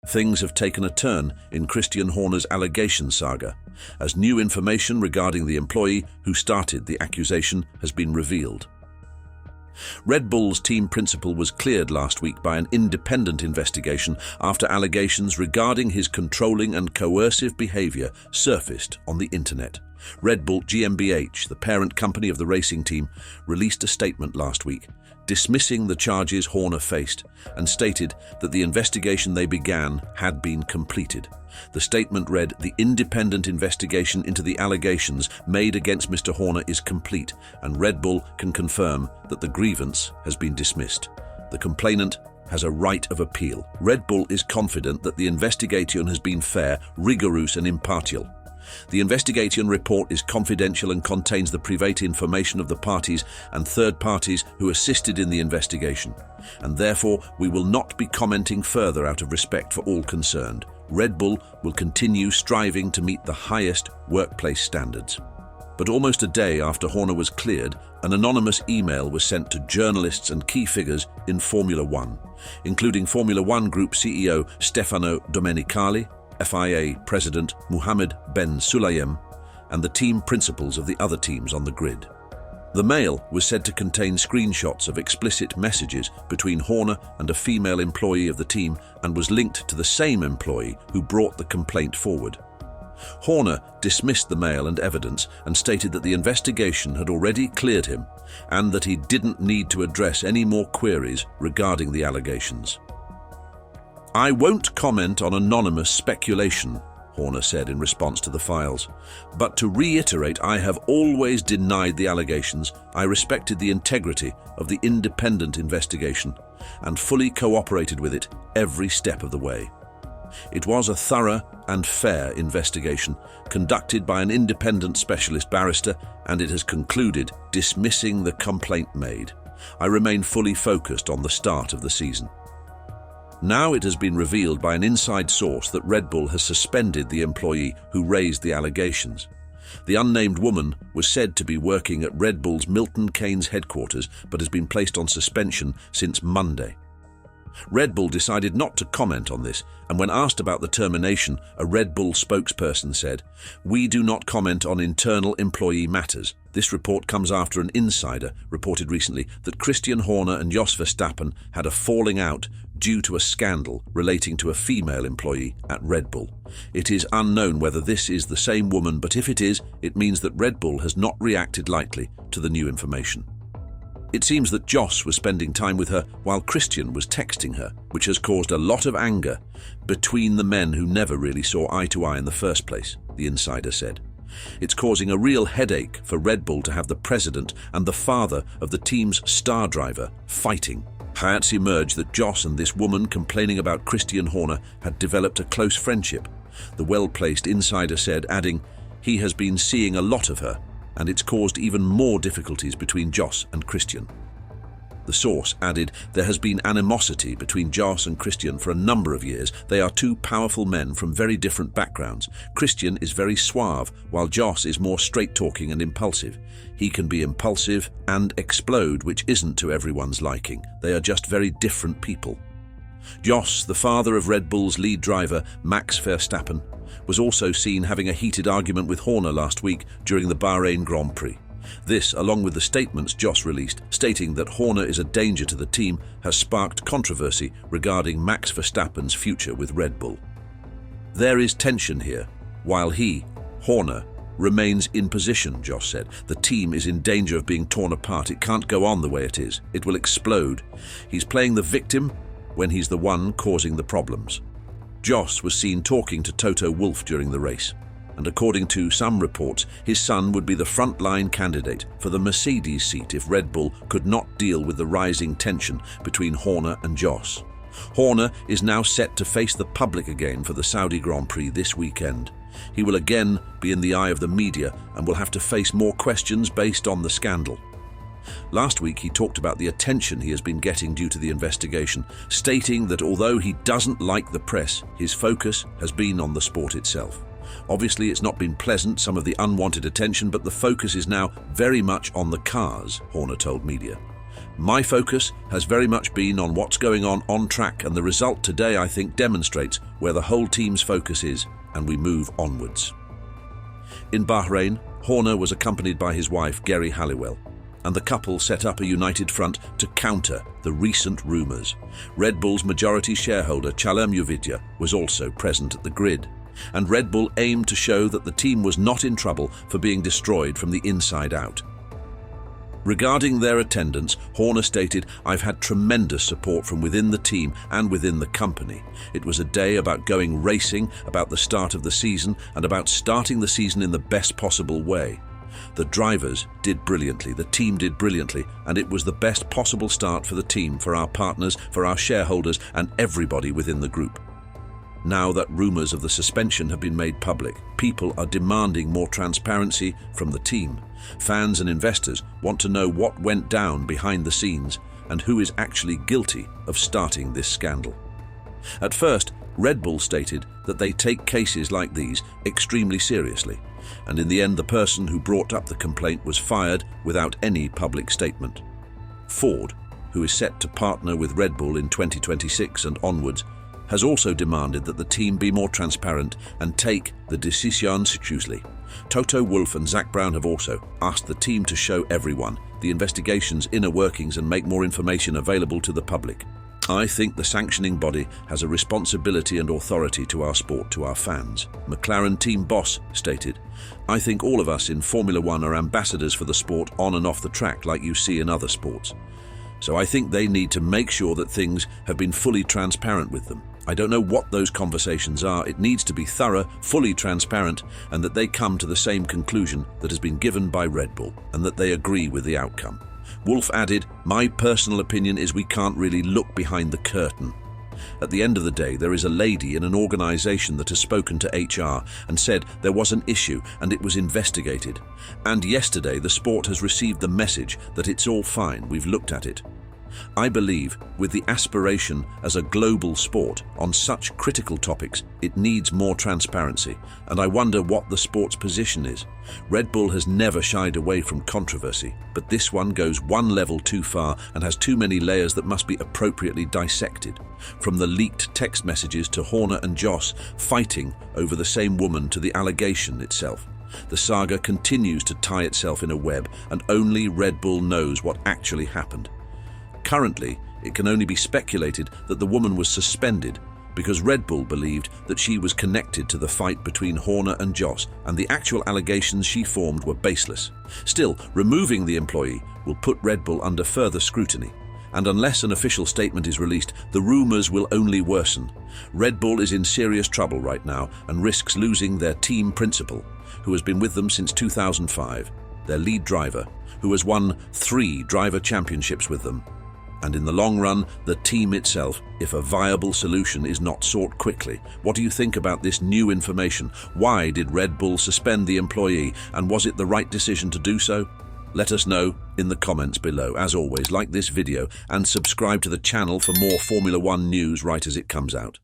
things have taken a turn in Christian Horner's allegation saga, as new information regarding the employee who started the accusation has been revealed. Red Bull's team principal was cleared last week by an independent investigation after allegations regarding his controlling and coercive behavior surfaced on the internet. Red Bull GmbH, the parent company of the racing team, released a statement last week, dismissing the charges Horner faced, and stated that the investigation they began had been completed. The statement read, "The independent investigation into the allegations made against Mr. Horner is complete, and Red Bull can confirm that the grievance has been dismissed. The complainant has a right of appeal. Red Bull is confident that the investigation has been fair, rigorous and impartial. The investigation report is confidential and contains the private information of the parties and third parties who assisted in the investigation, and therefore we will not be commenting further out of respect for all concerned. Red Bull will continue striving to meet the highest workplace standards." But almost a day after Horner was cleared, an anonymous email was sent to journalists and key figures in Formula One, including Formula One Group CEO Stefano Domenicali, FIA President Mohammed Ben Sulayem, and the team principals of the other teams on the grid. The mail was said to contain screenshots of explicit messages between Horner and a female employee of the team and was linked to the same employee who brought the complaint forward. Horner dismissed the mail and evidence and stated that the investigation had already cleared him and that he didn't need to address any more queries regarding the allegations. "I won't comment on anonymous speculation," Horner said in response to the files. "But to reiterate, I have always denied the allegations. I respected the integrity of the independent investigation and fully cooperated with it every step of the way. It was a thorough and fair investigation conducted by an independent specialist barrister, and it has concluded dismissing the complaint made. I remain fully focused on the start of the season." Now it has been revealed by an inside source that Red Bull has suspended the employee who raised the allegations. The unnamed woman was said to be working at Red Bull's Milton Keynes headquarters but has been placed on suspension since Monday. Red Bull decided not to comment on this, and when asked about the termination, a Red Bull spokesperson said, "We do not comment on internal employee matters." This report comes after an insider reported recently that Christian Horner and Jos Verstappen had a falling out due to a scandal relating to a female employee at Red Bull. It is unknown whether this is the same woman, but if it is, it means that Red Bull has not reacted lightly to the new information. It seems that Jos was spending time with her while Christian was texting her, which has caused a lot of anger between the men who never really saw eye to eye in the first place, the insider said. It's causing a real headache for Red Bull to have the president and the father of the team's star driver fighting. Hayats emerged that Jos and this woman complaining about Christian Horner had developed a close friendship, the well-placed insider said, adding, "He has been seeing a lot of her, and it's caused even more difficulties between Jos and Christian." The source added, "There has been animosity between Jos and Christian for a number of years. They are two powerful men from very different backgrounds. Christian is very suave, while Jos is more straight-talking and impulsive. He can be impulsive and explode, which isn't to everyone's liking. They are just very different people." Jos, the father of Red Bull's lead driver, Max Verstappen, was also seen having a heated argument with Horner last week during the Bahrain Grand Prix. This, along with the statements Jos released, stating that Horner is a danger to the team, has sparked controversy regarding Max Verstappen's future with Red Bull. "There is tension here. While he, Horner, remains in position," Jos said. "The team is in danger of being torn apart. It can't go on the way it is. It will explode. He's playing the victim when he's the one causing the problems." Jos was seen talking to Toto Wolff during the race, and according to some reports, his son would be the front-line candidate for the Mercedes seat if Red Bull could not deal with the rising tension between Horner and Jos. Horner is now set to face the public again for the Saudi Grand Prix this weekend. He will again be in the eye of the media and will have to face more questions based on the scandal. Last week, he talked about the attention he has been getting due to the investigation, stating that although he doesn't like the press, his focus has been on the sport itself. Obviously, it's not been pleasant, some of the unwanted attention, but the focus is now very much on the cars, Horner told media. My focus has very much been on what's going on track, and the result today, I think, demonstrates where the whole team's focus is, and we move onwards. In Bahrain, Horner was accompanied by his wife, Geri Halliwell, and the couple set up a united front to counter the recent rumours. Red Bull's majority shareholder, Chalem was also present at the grid, and Red Bull aimed to show that the team was not in trouble for being destroyed from the inside out. Regarding their attendance, Horner stated, "I've had tremendous support from within the team and within the company. It was a day about going racing, about the start of the season, and about starting the season in the best possible way. The drivers did brilliantly, the team did brilliantly, and it was the best possible start for the team, for our partners, for our shareholders, and everybody within the group." Now that rumours of the suspension have been made public, people are demanding more transparency from the team. Fans and investors want to know what went down behind the scenes and who is actually guilty of starting this scandal. At first, Red Bull stated that they take cases like these extremely seriously, and in the end the person who brought up the complaint was fired without any public statement. Ford, who is set to partner with Red Bull in 2026 and onwards, has also demanded that the team be more transparent and take the decision seriously. Toto Wolff and Zak Brown have also asked the team to show everyone the investigation's inner workings and make more information available to the public. I think the sanctioning body has a responsibility and authority to our sport, to our fans. McLaren team boss stated, "I think all of us in Formula One are ambassadors for the sport on and off the track like you see in other sports. So I think they need to make sure that things have been fully transparent with them. I don't know what those conversations are. It needs to be thorough, fully transparent, and that they come to the same conclusion that has been given by Red Bull, and that they agree with the outcome." Wolff added, "My personal opinion is we can't really look behind the curtain. At the end of the day, there is a lady in an organisation that has spoken to HR and said there was an issue and it was investigated. And yesterday the sport has received the message that it's all fine, we've looked at it. I believe with the aspiration as a global sport on such critical topics, it needs more transparency, and I wonder what the sport's position is. Red Bull has never shied away from controversy, but this one goes one level too far and has too many layers that must be appropriately dissected. From the leaked text messages to Horner and Joss fighting over the same woman to the allegation itself. The saga continues to tie itself in a web, and only Red Bull knows what actually happened. Currently, it can only be speculated that the woman was suspended because Red Bull believed that she was connected to the fight between Horner and Joss, and the actual allegations she formed were baseless. Still, removing the employee will put Red Bull under further scrutiny, and unless an official statement is released, the rumours will only worsen. Red Bull is in serious trouble right now and risks losing their team principal, who has been with them since 2005, their lead driver, who has won 3 driver championships with them, and in the long run, the team itself, if a viable solution is not sought quickly. What do you think about this new information? Why did Red Bull suspend the employee, and was it the right decision to do so? Let us know in the comments below. As always, like this video and subscribe to the channel for more Formula One news right as it comes out.